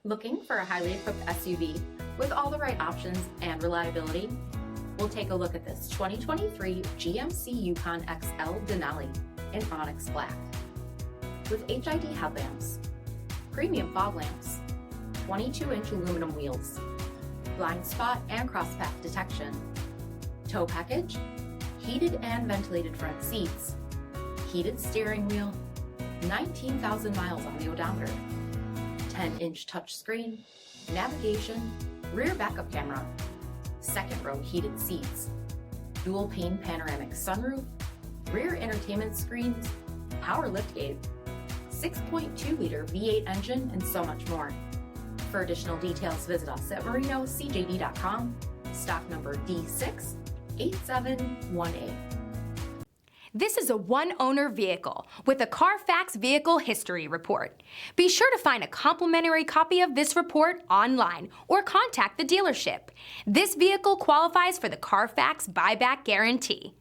Looking for a highly equipped SUV with all the right options and reliability? We'll take a look at this 2023 GMC Yukon XL Denali in Onyx Black. With HID headlamps, premium fog lamps, 22-inch aluminum wheels, blind spot and crosspath detection, tow package, heated and ventilated front seats, heated steering wheel, 19,000 miles on the odometer, 10-inch touchscreen, navigation, rear backup camera, second row heated seats, dual pane panoramic sunroof, rear entertainment screens, power liftgate, 6.2-liter V8 engine, and so much more. For additional details, visit us at marinocjd.com, stock number D6871A. This is a one-owner vehicle with a CARFAX Vehicle History Report. Be sure to find a complimentary copy of this report online or contact the dealership. This vehicle qualifies for the CARFAX Buyback Guarantee.